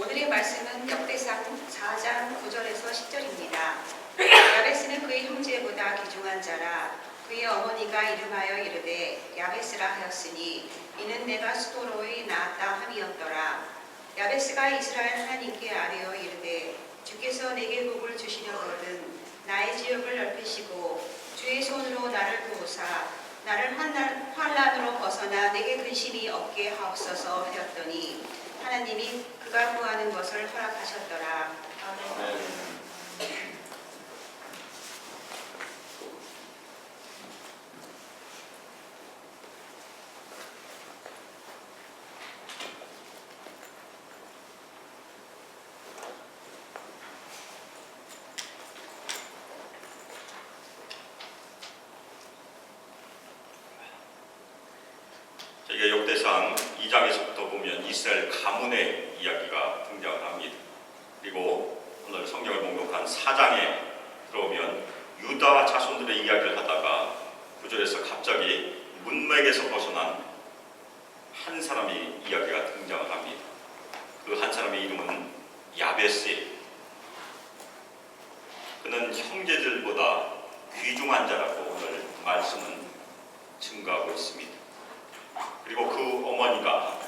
오늘의 말씀은 역대상 4장 9절에서 10절입니다. 야베스는 그의 형제보다 귀중한 자라. 그의 어머니가 이름하여 이르되 야베스라 하였으니 이는 내가 수도로이 낳았다 함이었더라. 야베스가 이스라엘 하나님께 아뢰어 이르되 주께서 내게 복을 주시려거든 나의 지역을 넓히시고 주의 손으로 나를 도우사 나를 환난으로 벗어나 내게 근심이 없게 하옵소서 하였더니 하나님이 그가 구하는 것을 허락하셨더라. 아멘. 저희가 역대상 2장에서부터 보면 이스라엘 가문의 이야기가 등장을 합니다. 그리고 오늘 성경을 목록한 4장에 들어오면 유다 자손들의 이야기를 하다가 9절에서 갑자기 문맥에서 벗어난 한 사람의 이야기가 등장을 합니다. 그 한 사람의 이름은 야베스예요. 그는 형제들보다 귀중한 자라고 오늘 말씀은 증거하고 있습니다. 그리고 그 어머니가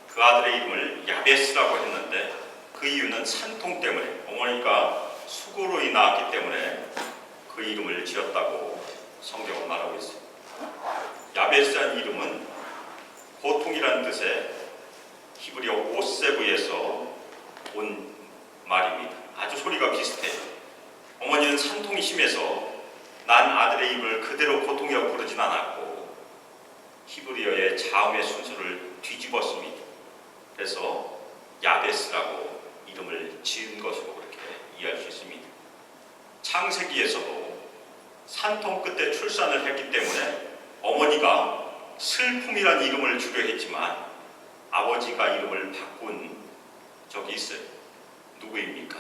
그 아들의 이름을 야베스라고 했는데 그 이유는 산통 때문에, 어머니가 수고로 낳았기 때문에 그 이름을 지었다고 성경은 말하고 있습니다. 야베스라는 이름은 고통이라는 뜻의 히브리어 오세브에서 온 말입니다. 아주 소리가 비슷해요. 어머니는 산통이 심해서 난 아들의 이름을 그대로 고통이라고 부르진 않았고 히브리어의 자음의 순서를 뒤집었습니다. 그래서 야베스라고 이름을 지은 것으로 그렇게 이해할 수 있습니다. 창세기에서도 산통 끝에 출산을 했기 때문에 어머니가 슬픔이라는 이름을 주려 했지만 아버지가 이름을 바꾼 적이 있어요. 누구입니까?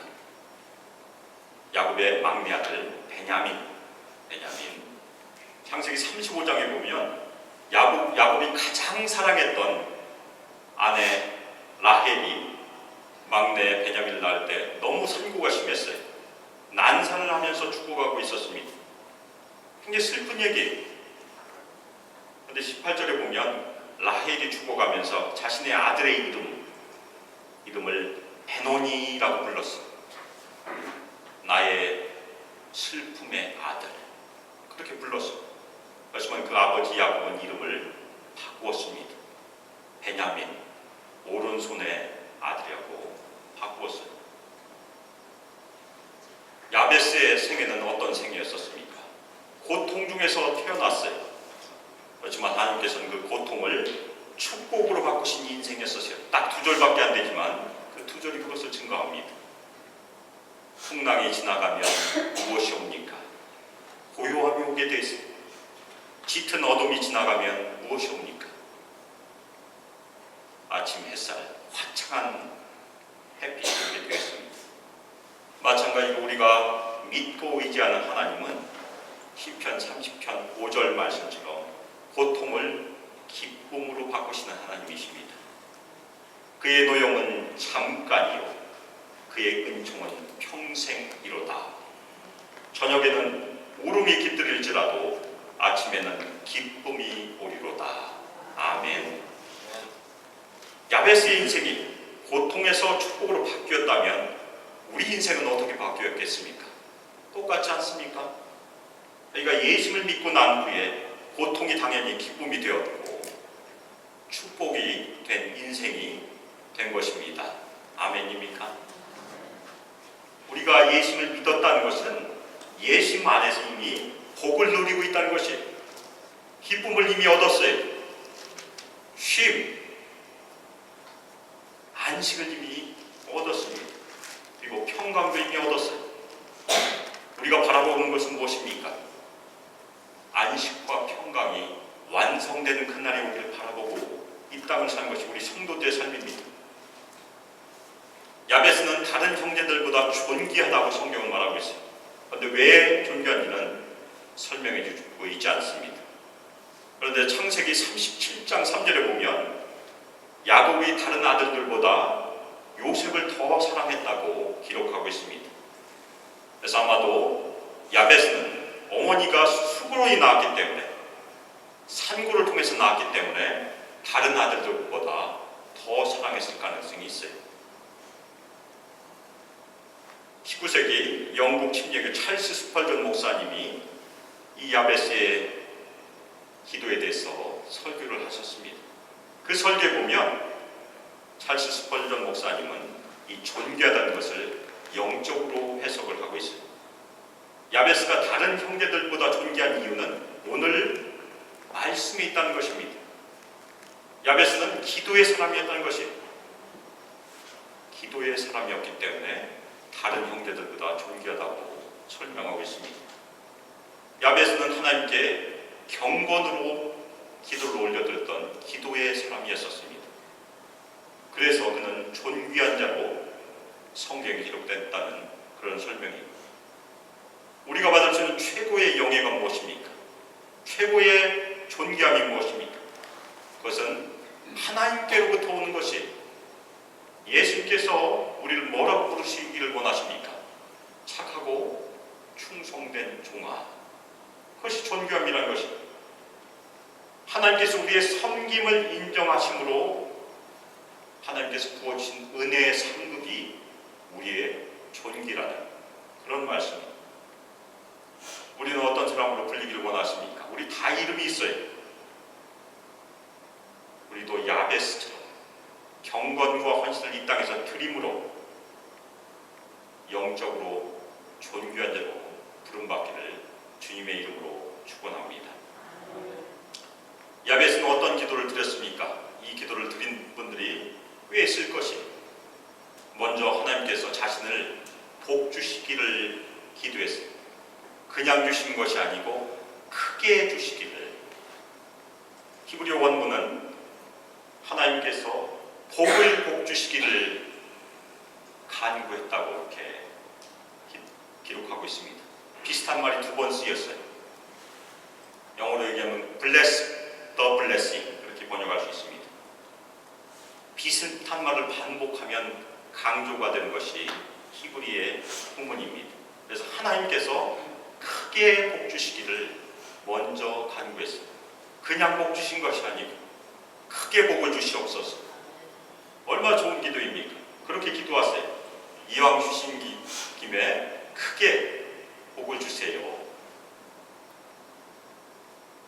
야곱의 막내 아들 베냐민. 창세기 35장에 보면 야곱이 가장 사랑했던 아내 라헬이 막내 베냐민을 낳을 때 너무 산고가 심했어요. 난산을 하면서 죽어가고 있었습니다. 굉장히 슬픈 얘기예요. 그런데 18절에 보면 라헬이 죽어가면서 자신의 아들의 이름을 베노니라고 불렀어요. 나의 슬픔의 아들, 그렇게 불렀어요. 그렇지만 그 아버지 야곱은 이름을 바꾸었습니다. 베냐민, 오른손의 아들이라고 바꾸었어요. 야베스의 생애는 어떤 생애였었습니까? 고통 중에서 태어났어요. 그렇지만 하나님께서는 그 고통을 축복으로 바꾸신 인생이었어요. 딱 2절밖에 안 되지만 그 2절이 그것을 증거합니다. 풍랑이 지나가면 무엇이 옵니까? 고요함이 오게 돼 있습니다. 짙은 어둠이 지나가면 무엇이 옵니까? 아침 햇살, 화창한 햇빛이 오게 되었습니다. 마찬가지로 우리가 믿고 의지하는 하나님은 시편 30편 5절 말씀처럼 고통을 기쁨으로 바꾸시는 하나님이십니다. 그의 노용은 잠깐이요 그의 은총은 평생이로다. 저녁에는 울음이 깃들일지라도 아침에는 기쁨이 오리로다. 아멘. 야베스의 인생이 고통에서 축복으로 바뀌었다면 우리 인생은 어떻게 바뀌었겠습니까? 똑같지 않습니까? 그러니까 예수를 믿고 난 후에 고통이 당연히 기쁨이 되었고 축복이 된 인생이 된 것입니다. 아멘입니까? 우리가 예수를 믿었다는 것은 예수 안에서 이미 복을 누리고 있다는 것이에요. 기쁨을 이미 얻었어요. 쉼, 안식을 이미 얻었습니다. 그리고 평강도 이미 얻었어요. 우리가 바라보는 것은 무엇입니까? 안식과 평강이 완성되는 그날이 오기를 바라보고 이 땅을 사는 것이 우리 성도들의 삶입니다. 야베스는 다른 형제들보다 존귀하다고 성경은 말하고 있어요. 그런데 왜 존귀한지는 설명해 주고 있지 않습니다. 그런데 창세기 37장 3절에 보면 야곱이 다른 아들들보다 요셉을 더 더 사랑했다고 기록하고 있습니다. 그래서 아마도 야베스는 어머니가 수고로이 낳았기 때문에, 산고를 통해서 낳았기 때문에 다른 아들들보다 더 사랑했을 가능성이 있어요. 19세기 영국 침례교 찰스 스펄전 목사님이 이 야베스의 기도에 대해서 설교를 하셨습니다. 그 설교에 보면 찰스 스펄전 목사님은 이 존귀하다는 것을 영적으로 해석을 하고 있어요. 야베스가 다른 형제들보다 존귀한 이유는 오늘 말씀에 있다는 것입니다. 야베스는 기도의 사람이었다는 것이에요. 기도의 사람이었기 때문에 다른 형제들보다 존귀하다고 설명하고 있습니다. 야베스는 하나님께 경건으로 기도를 올려드렸던 기도의 사람이었습니다. 그래서 그는 존귀한 자로 성경에 기록됐다는 그런 설명입니다. 우리가 받을 수 있는 최고의 영예가 무엇입니까? 최고의 존귀함이 무엇입니까? 그것은 하나님께로부터 오는 것이, 예수님께서 우리를 뭐라고 부르시기를 원하십니까? 착하고 충성된 종아. 그것이 존귀함이라는 것입니다. 하나님께서 우리의 섬김을 인정하심으로 하나님께서 부어주신 은혜의 상급이 우리의 존귀라는 그런 말씀입니다. 우리는 어떤 사람으로 불리기를 원하십니까? 우리 다 이름이 있어요. 우리도 야베스처럼 경건과 헌신을 이 땅에서 드림으로 영적으로 존귀한 자로 부름받기를 주님의 이름으로 축원합니다. 야베스는 어떤 기도를 드렸습니까? 이 기도를 드린 분들이 꽤 있을 것이에요. 먼저 하나님께서 자신을 복 주시기를 기도했어요. 그냥 주신 것이 아니고 크게 주시기를. 히브리어 원문은 하나님께서 복을 복 주시기를 간구했다고 이렇게 기록하고 있습니다. 비슷한 말이 두 번 쓰였어요. 영어로 얘기하면 bless the blessing, 그렇게 번역할 수 있습니다. 비슷한 말을 반복하면 강조가 되는 것이 히브리의 후문입니다. 그래서 하나님께서 크게 복 주시기를 먼저 간구했어요. 그냥 복 주신 것이 아니고 크게 복을 주시옵소서. 얼마나 좋은 기도입니까? 그렇게 기도하세요. 이왕 주신 김에 크게 복을 주세요.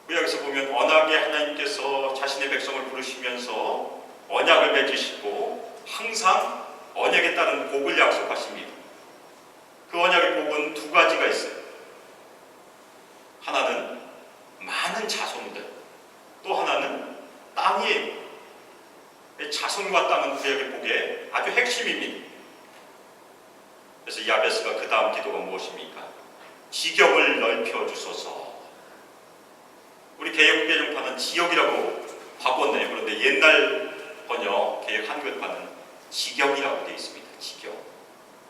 구약에서 보면 언약의 하나님께서 자신의 백성을 부르시면서 언약을 맺으시고 항상 언약에 따른 복을 약속하십니다. 그 언약의 복은 두 가지가 있어요. 하나는 많은 자손들, 또 하나는 땅이에요. 자손과 땅은 구약의 복의 아주 핵심입니다. 그래서 야베스가 그 다음 기도가 무엇입니까? 지경을 넓혀 주소서. 우리 개혁개정판은 지역이라고 바꿨네요. 그런데 옛날 번역 개혁 한글판은 지경이라고 되어 있습니다. 지경.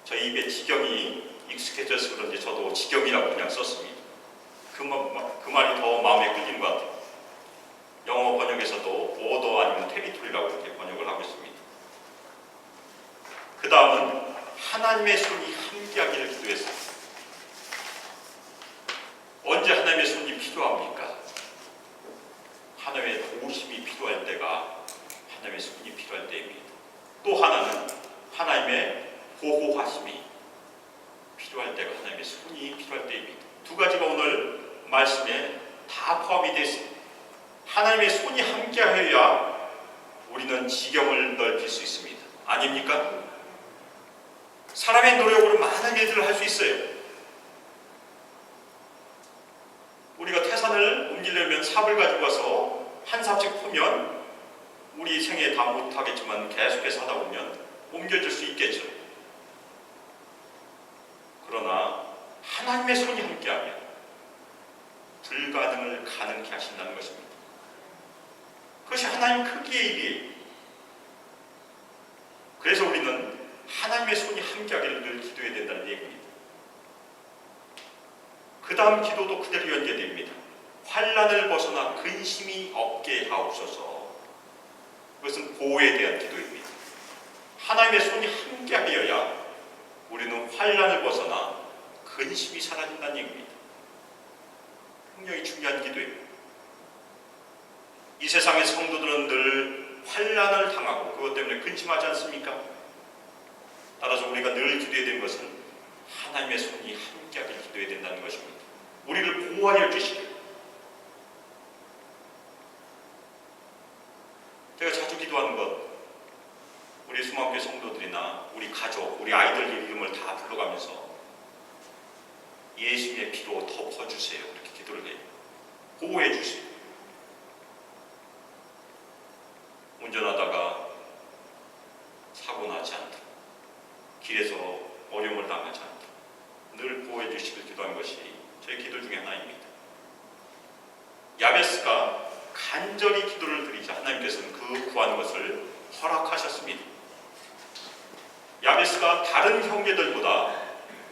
저희 입에 지경이 익숙해져서 그런지 저도 지경이라고 그냥 썼습니다. 그 말이 더 마음에 끌리는 것 같아요. 영어 번역에서도 보더 아니면 테리토리라고 이렇게 번역을 하고 있습니다. 그 다음은 하나님의 손이 함께하기를 기도했어요. 언제 하나님의 손이 필요합니까? 하나님의 도우심이 필요할 때가 하나님의 손이 필요할 때입니다. 또 하나는 하나님의 보호하심이 필요할 때가 하나님의 손이 필요할 때입니다. 두 가지가 오늘 말씀에 다 포함이 되어 있습니다. 하나님의 손이 함께하여야 우리는 지경을 넓힐 수 있습니다. 아닙니까? 사람의 노력으로 많은 일들을 할 수 있어요. 우리가 태산을 옮기려면 삽을 가지고 와서 한 삽씩 푸면 우리 생애 다 못하겠지만 계속해서 하다 보면 옮겨질 수 있겠죠. 그러나 하나님의 손이 함께하면 불가능을 가능케 하신다는 것입니다. 그것이 하나님 크기의 일이에요. 그래서 우리는 하나님의 손이 함께하기를 늘 기도해야 된다는 얘기입니다. 그 다음 기도도 그대로 연계됩니다. 환난을 벗어나 근심이 없게 하옵소서. 그것은 보호에 대한 기도입니다. 하나님의 손이 함께하여야 우리는 환난을 벗어나 근심이 사라진다는 얘기입니다. 굉장히 중요한 기도예요. 이 세상의 성도들은 늘 환난을 당하고 그것 때문에 근심하지 않습니까? 따라서 우리가 늘 기도해야 되는 것은 하나님의 손이 함께하길 기도해야 된다는 것입니다. 우리를 보호하여 주시길. 제가 자주 기도하는 것, 우리 수만교회 성도들이나 우리 가족, 우리 아이들 이름을 다 불러가면서 예수님의 피로 덮어주세요. 이렇게 기도를 해요. 보호해 주세요. 운전하다가 사고 나지 않도록, 길에서 어려움을 당하지 않도록 늘 보호해 주시길 기도한 것이 저의 기도 중에 하나입니다. 야베스가 간절히 기도를 드리자 하나님께서는 그 구한 것을 허락하셨습니다. 야베스가 다른 형제들보다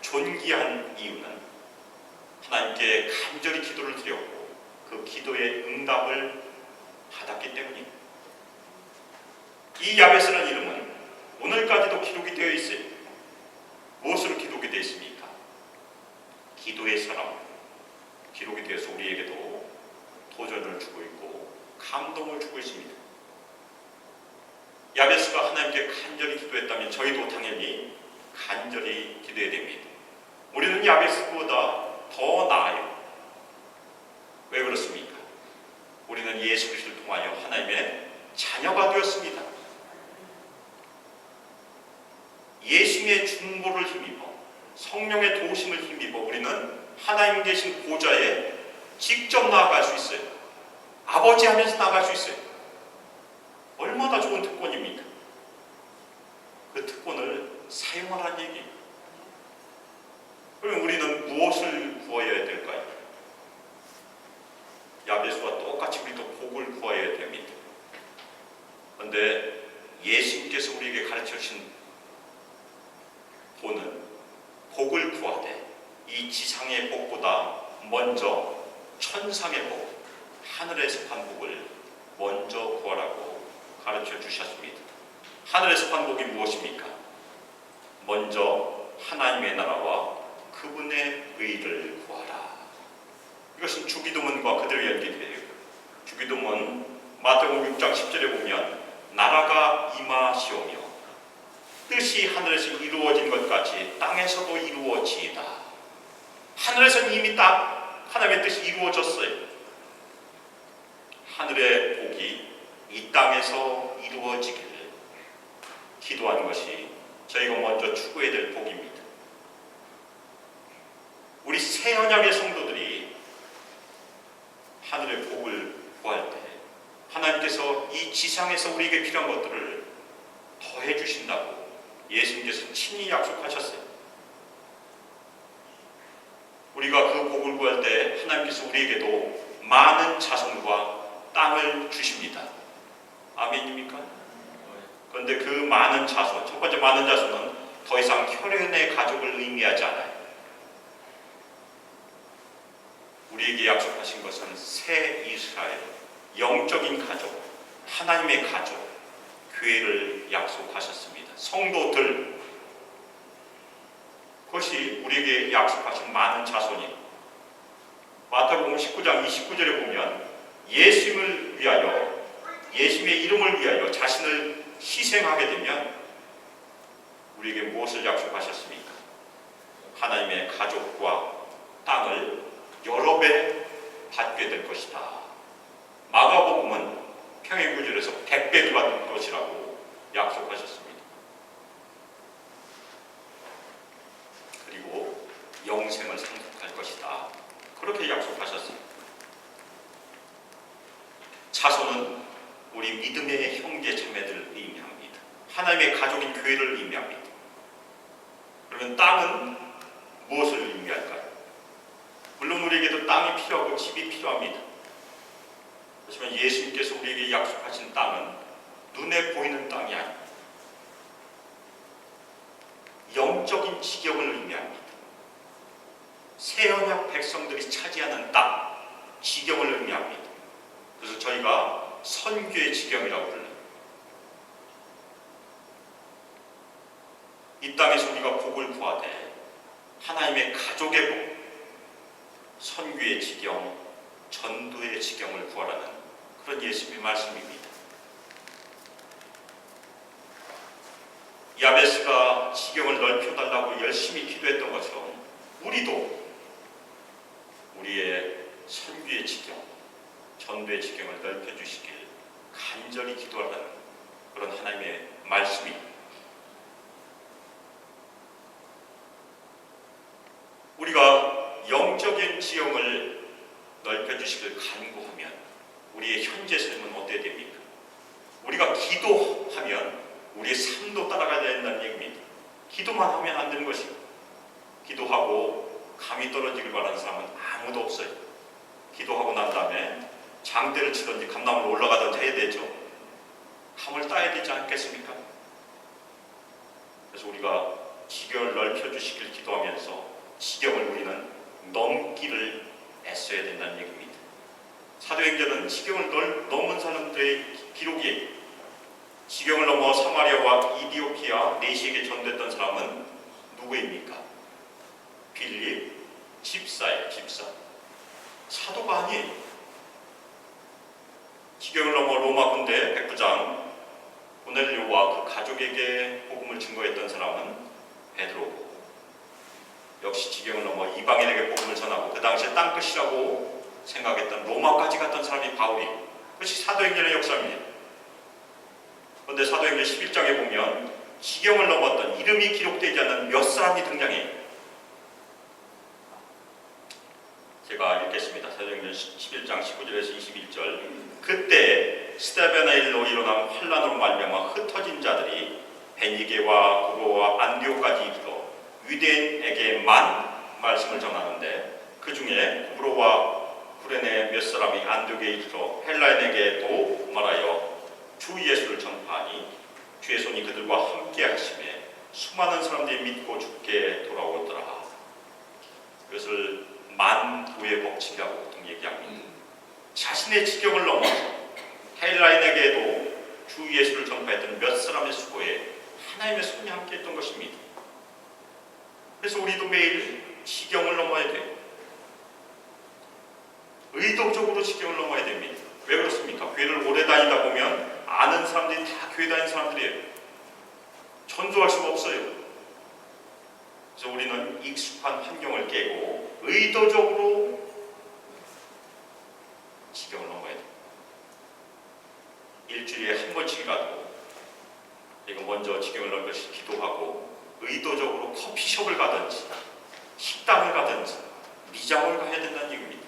존귀한 이유는 하나님께 간절히 기도를 드렸고 그 기도의 응답을 받았기 때문입니다. 이 야베스라는 이름은 오늘까지도 기록이 되어 있어요. 무엇으로 기록이 되어 있습니까? 기도의 사람. 기록이 되어서 우리에게도 도전을 주고 있고 감동을 주고 있습니다. 야베스가 하나님께 간절히 기도했다면 저희도 당연히 간절히 기도해야 됩니다. 우리는 야베스보다 더 나아요. 왜 그렇습니까? 우리는 예수 그리스도를 통하여 하나님의 자녀가 되었습니다. 예수님의 중보를 힘입어 성령의 도우심을 힘입어 우리는 하나님 계신 보좌에 직접 나아갈 수 있어요. 아버지 하면서 나아갈 수 있어요. 얼마나 좋은 특권입니까? 그 특권을 사용하라는 얘기예요. 그럼 우리는 무엇을 구하여야 될까요? 야베스와 똑같이 우리도 복을 구하여야 됩니다. 그런데 예수님께서 우리에게 가르쳐 주신 본은 복을 구하되 이 지상의 복보다 먼저 천상의 복, 하늘에 속한 복을 먼저 구하라고 가르쳐 주셨습니다. 하늘에 속한 복이 무엇입니까? 먼저 하나님의 나라와 그분의 의를 구하라. 이것은 주기도문과 그대로 연결돼요. 주기도문 마태복음 6장 10절에 보면 나라가 임하시오며 뜻이 하늘에서 이루어진 것 같이 땅에서도 이루어지이다. 하늘에서는 이미 하나님의 뜻이 이루어졌어요. 하늘의 복이 이 땅에서 이루어지기를 기도하는 것이 저희가 먼저 추구해야 될 복입니다. 우리 새 언약의 성도들이 하늘의 복을 구할 때 하나님께서 이 지상에서 우리에게 필요한 것들을 더해 주신다고 예수님께서 친히 약속하셨어요. 우리가 그 복을 구할 때 하나님께서 우리에게도 많은 자손과 땅을 주십니다. 아멘입니까? 그런데 그 많은 자손, 첫 번째 많은 자손은 더 이상 혈연의 가족을 의미하지 않아요. 우리에게 약속하신 것은 새 이스라엘, 영적인 가족, 하나님의 가족, 교회를 약속하셨습니다. 성도들, 그것이 우리에게 약속하신 많은 자손이 마태복음 19장 29절에 보면 예수님을 위하여, 예수님의 이름을 위하여 자신을 희생하게 되면 우리에게 무엇을 약속하셨습니까? 하나님의 가족과 땅을 여러 배 받게 될 것이다. 마가복음은 평행구절에서 100배도 받을 것이라고 약속하셨습니다. 그리고 영생을 상속할 것이다. 그렇게 약속하셨어요. 자손은 우리 믿음의 형제 자매들을 의미합니다. 하나님의 가족인 교회를 의미합니다. 그러면 땅은 무엇을 의미할까요? 물론 우리에게도 땅이 필요하고 집이 필요합니다. 하지만 예수님께서 우리에게 약속하신 땅은 눈에 보이는 땅이 아닙니다. 영적인 지경을 의미합니다. 새 언약 백성들이 차지하는 땅, 지경을 의미합니다. 그래서 저희가 선교의 지경이라고 불러요. 이 땅에서 우리가 복을 구하되 하나님의 가족의 복, 선교의 지경, 전도의 지경을 구하라는 그런 예수님의 말씀입니다. 야베스가 지경을 넓혀달라고 열심히 기도했던 것처럼 우리도 우리의 선교의 지경, 전도의 지경을 넓혀주시길 간절히 기도하라는 그런 하나님의 말씀입니다. 우리가 영적인 지형을 넓혀주시길 간구하면 우리의 현재 삶은 어때야 됩니까? 우리가 기도하면 우리의 삶도 따라가야 된다는 얘기입니다. 기도만 하면 안 되는 것이고, 기도하고 감이 떨어지길 바라는 사람은 아무도 없어요. 기도하고 난 다음에 장대를 치든지 감나무로 올라가든지 해야 되죠. 감을 따야 되지 않겠습니까? 그래서 우리가 지경을 넓혀주시길 기도하면서 지경을 우리는 넘기를 애써야 된다는 얘기입니다. 사도행전은 지경을 넘은 사람들의 기록이에요. 지경을 넘어 사마리아와 이디오피아 내시에게 전도했던 사람은 누구입니까? 빌립 집사예요. 집사. 사도가 아니에요. 지경을 넘어 로마 군대 백부장 고넬료와 그 가족에게 복음을 증거했던 사람은 베드로고, 역시 지경을 넘어 이방인에게 복음을 전하고 그 당시에 땅끝이라고 생각했던 로마까지 갔던 사람이 바울이에요. 그것이 사도행전의 역사입니다. 그런데 사도행전 11장에 보면 지경을 넘었던 이름이 기록되지 않는 몇 사람이 등장해요. 제가 읽겠습니다. 사도행전 11장 19절에서 21절. 그때 스데반에일로 일어난 환란으로 말미암아 흩어진 자들이 베니게와 고로와 안디오까지 이르러 유대인에게만 말씀을 전하는데, 그 중에 고로와 구레네 몇 사람이 안디옥에 이르러 헬라인에게도 말하여 주 예수를 전파하니 주의 손이 그들과 함께 하심에 수많은 사람들이 믿고 주께 돌아오더라. 그것을 만부의 법칙이라고 보통 얘기합니다. 자신의 지경을 넘어서 헬라인에게도 주 예수를 전파했던 몇 사람의 수고에 하나님의 손이 함께 했던 것입니다. 그래서 우리도 매일 지경을 넘어야 돼요. 의도적으로 지경을 넘어야 됩니다. 왜 그렇습니까? 교회를 오래 다니다 보면 아는 사람들이 다 교회 다니는 사람들이에요. 전도할 수가 없어요. 그래서 우리는 익숙한 환경을 깨고 의도적으로 지경을 넘어야 돼요. 일주일에 한 번씩이라도 이거 먼저 지경을 넘겨서 기도하고 의도적으로 커피숍을 가든지 식당을 가든지 미장을 가야 된다는 얘기입니다.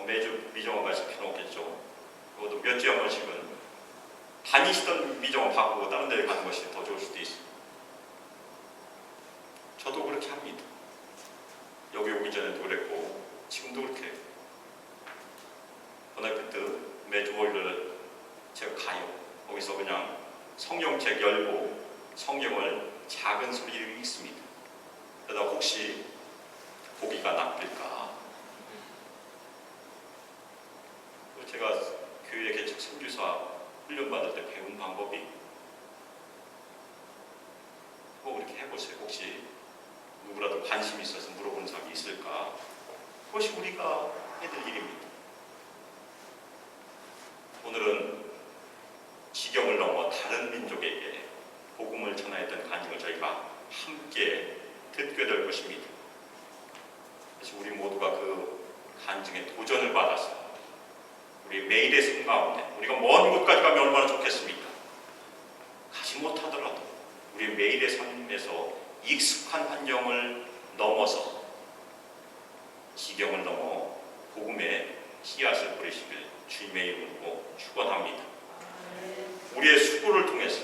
매주 미정원 가서 켜놓겠죠. 그것도 몇 주에 한 번씩은 다니시던 미정원 바꾸고 다른 데 가는 것이 더 좋을 수도 있어요. 저도 그렇게 합니다. 여기 오기 전에도 그랬고 지금도 그렇게 해요. 버나이트 매주 월요일 제가 가요. 거기서 그냥 성경책 열고 성경을 작은 소리로 읽습니다. 그러다 혹시 보기가 나쁠까? 제가 교회 개척 선교사 훈련 받을 때 배운 방법이 꼭 이렇게 해보세요. 혹시 누구라도 관심 있어서 물어보는 사람이 있을까? 그것이 우리가 해야 될 일입니다. 오늘은 지경을 넘어 다른 민족에게 복음을 전하였던 간증을 저희가 함께 듣게 될 것입니다. 그래서 우리 모두가 그 간증에 도전을 받아서 우리 매일의 삶 가운데 우리가 먼 곳까지 가면 얼마나 좋겠습니까? 가지 못하더라도 우리 매일의 삶에서 익숙한 환경을 넘어서 지경을 넘어 복음의 씨앗을 뿌리시길 주님의 이름으로 축원합니다. 우리의 수고를 통해서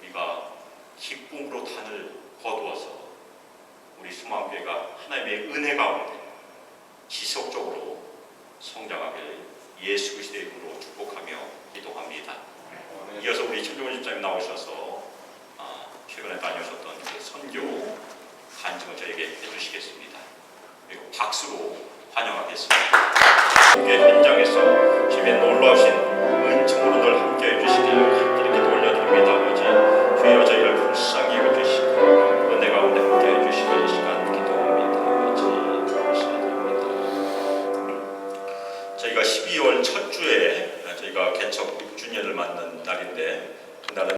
우리가 기쁨으로 단을 거두어서 우리 수망교회가 하나님의 은혜 가운데 지속적으로 성장하길 예수 그리스도의 이름으로 축복하며 기도합니다. 이어서 우리 천종원 집사님 나오셔서 최근에 다녀오셨던 그 선교 간증을 저에게 해주시겠습니다. 그리고 박수로 환영하겠습니다. 교회 현장에서 주님의 놀라우신 은총으로 늘 함께 해주시길 이렇게 돌려드립니다. 아버지. 개척 6주년을 맞는 날인데 그날은